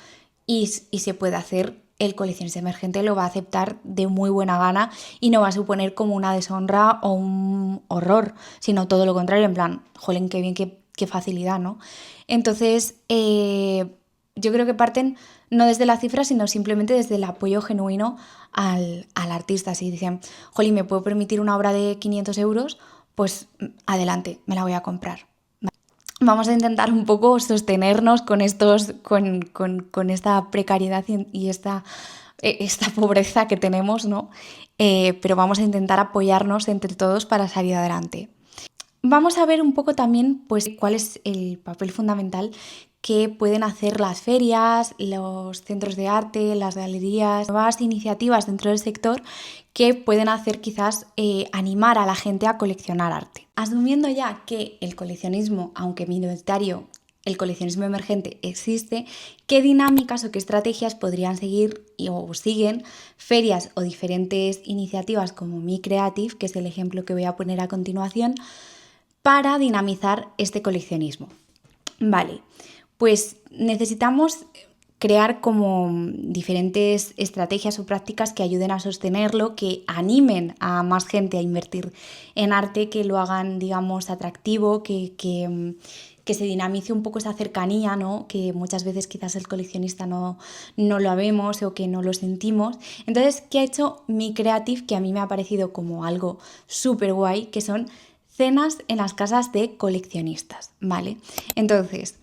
y se puede hacer. El coleccionista emergente lo va a aceptar de muy buena gana y no va a suponer como una deshonra o un horror, sino todo lo contrario, en plan, jolín, qué bien, qué facilidad, ¿no? Entonces, yo creo que parten no desde la cifra, sino simplemente desde el apoyo genuino al artista. Si dicen, jolín, ¿me puedo permitir una obra de 500 euros? Pues adelante, me la voy a comprar. Vamos a intentar un poco sostenernos con esta precariedad y esta pobreza que tenemos, ¿no? Pero vamos a intentar apoyarnos entre todos para salir adelante. Vamos a ver un poco también, pues, cuál es el papel fundamental que pueden hacer las ferias, los centros de arte, las galerías, nuevas iniciativas dentro del sector que pueden hacer quizás animar a la gente a coleccionar arte. Asumiendo ya que el coleccionismo, aunque minoritario, el coleccionismo emergente existe, ¿qué dinámicas o qué estrategias podrían seguir o siguen ferias o diferentes iniciativas como Mi Creative, que es el ejemplo que voy a poner a continuación, para dinamizar este coleccionismo? Vale, pues necesitamos crear como diferentes estrategias o prácticas que ayuden a sostenerlo, que animen a más gente a invertir en arte, que lo hagan, digamos, atractivo, que se dinamice un poco esa cercanía, ¿no? Que muchas veces quizás el coleccionista no lo vemos o que no lo sentimos. Entonces, ¿qué ha hecho Mi Creative? Que a mí me ha parecido como algo súper guay, que son cenas en las casas de coleccionistas, ¿vale? Entonces,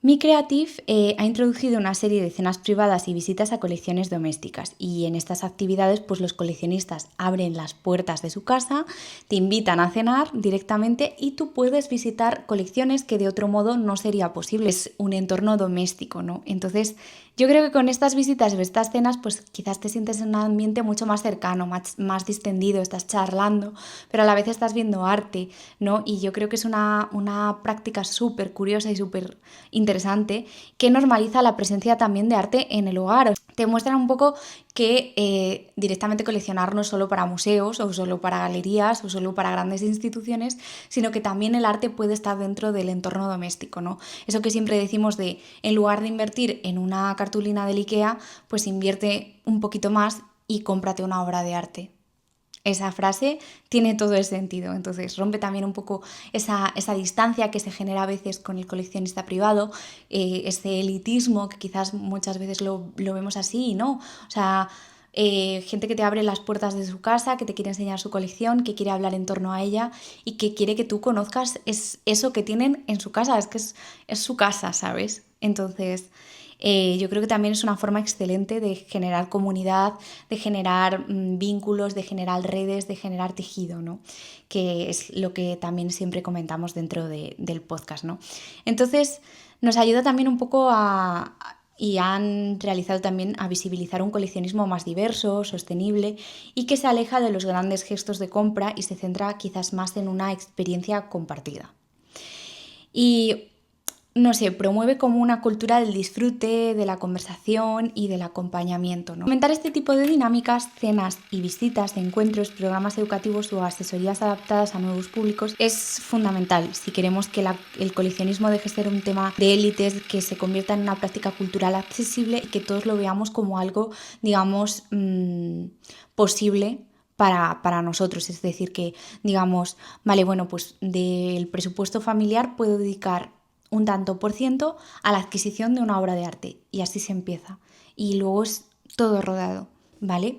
Mi Creative ha introducido una serie de cenas privadas y visitas a colecciones domésticas, y en estas actividades pues los coleccionistas abren las puertas de su casa, te invitan a cenar directamente y tú puedes visitar colecciones que de otro modo no sería posible. Es un entorno doméstico, ¿no? Entonces, yo creo que con estas visitas o estas cenas pues quizás te sientes en un ambiente mucho más cercano, más distendido, estás charlando, pero a la vez estás viendo arte, ¿no? Y yo creo que es una práctica súper curiosa y súper interesante que normaliza la presencia también de arte en el hogar. Te muestran un poco que directamente coleccionar no es solo para museos o solo para galerías o solo para grandes instituciones, sino que también el arte puede estar dentro del entorno doméstico, ¿no? Eso que siempre decimos de, en lugar de invertir en una cartulina del IKEA, pues invierte un poquito más y cómprate una obra de arte. Esa frase tiene todo el sentido, entonces rompe también un poco esa distancia que se genera a veces con el coleccionista privado, ese elitismo que quizás muchas veces lo vemos así, ¿no? O sea, gente que te abre las puertas de su casa, que te quiere enseñar su colección, que quiere hablar en torno a ella y que quiere que tú conozcas eso que tienen en su casa, es que es su casa, ¿sabes? Entonces, yo creo que también es una forma excelente de generar comunidad, de generar vínculos, de generar redes, de generar tejido, ¿no? Que es lo que también siempre comentamos dentro del podcast, ¿no? Entonces, nos ayuda también un poco y han realizado también a visibilizar un coleccionismo más diverso, sostenible y que se aleja de los grandes gestos de compra y se centra quizás más en una experiencia compartida. Y no sé, promueve como una cultura del disfrute, de la conversación y del acompañamiento, ¿no? Fomentar este tipo de dinámicas, cenas y visitas, encuentros, programas educativos o asesorías adaptadas a nuevos públicos es fundamental si queremos que el coleccionismo deje de ser un tema de élites, que se convierta en una práctica cultural accesible y que todos lo veamos como algo, digamos, posible para nosotros. Es decir, que digamos, vale, bueno, pues del presupuesto familiar puedo dedicar un tanto por ciento a la adquisición de una obra de arte, y así se empieza. Y luego es todo rodado, ¿vale?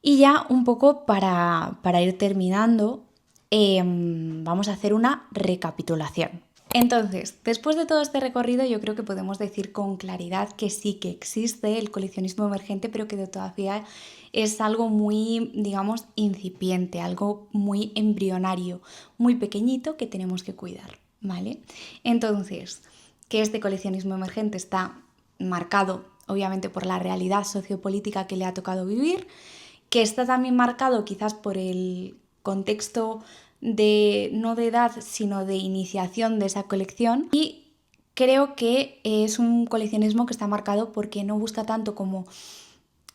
Y ya un poco para ir terminando, vamos a hacer una recapitulación. Entonces, después de todo este recorrido, yo creo que podemos decir con claridad que sí que existe el coleccionismo emergente, pero que todavía es algo muy, digamos, incipiente, algo muy embrionario, muy pequeñito que tenemos que cuidar, ¿vale? Entonces, que este coleccionismo emergente está marcado, obviamente, por la realidad sociopolítica que le ha tocado vivir, que está también marcado quizás por el contexto no de edad, sino de iniciación de esa colección, y creo que es un coleccionismo que está marcado porque no busca tanto como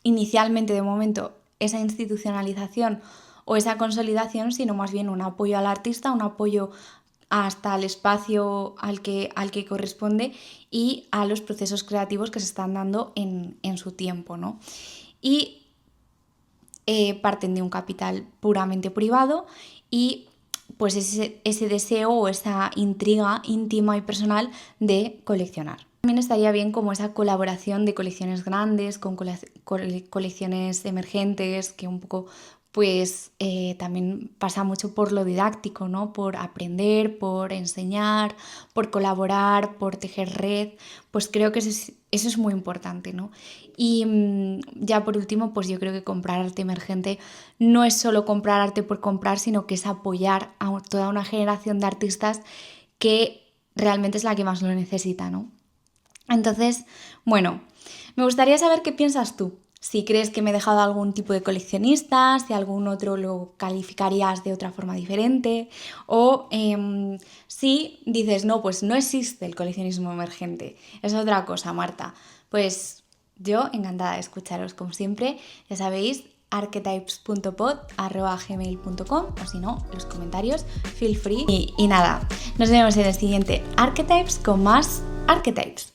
inicialmente, de momento, esa institucionalización o esa consolidación, sino más bien un apoyo al artista, un apoyo hasta el espacio al que corresponde y a los procesos creativos que se están dando en su tiempo, ¿no? Y parten de un capital puramente privado y pues ese deseo o esa intriga íntima y personal de coleccionar. También estaría bien como esa colaboración de colecciones grandes con colecciones emergentes, que un poco pues también pasa mucho por lo didáctico, ¿no? Por aprender, por enseñar, por colaborar, por tejer red. Pues creo que eso es muy importante, ¿no? Y ya por último, pues yo creo que comprar arte emergente no es solo comprar arte por comprar, sino que es apoyar a toda una generación de artistas que realmente es la que más lo necesita, ¿no? Entonces, bueno, me gustaría saber qué piensas tú. Si crees que me he dejado algún tipo de coleccionista, si algún otro lo calificarías de otra forma diferente, o si dices, no, pues no existe el coleccionismo emergente, es otra cosa, Marta. Pues yo encantada de escucharos, como siempre, ya sabéis, archetypes.pod@gmail.com, o si no, los comentarios, feel free. Y nada, nos vemos en el siguiente Archetypes con más Archetypes.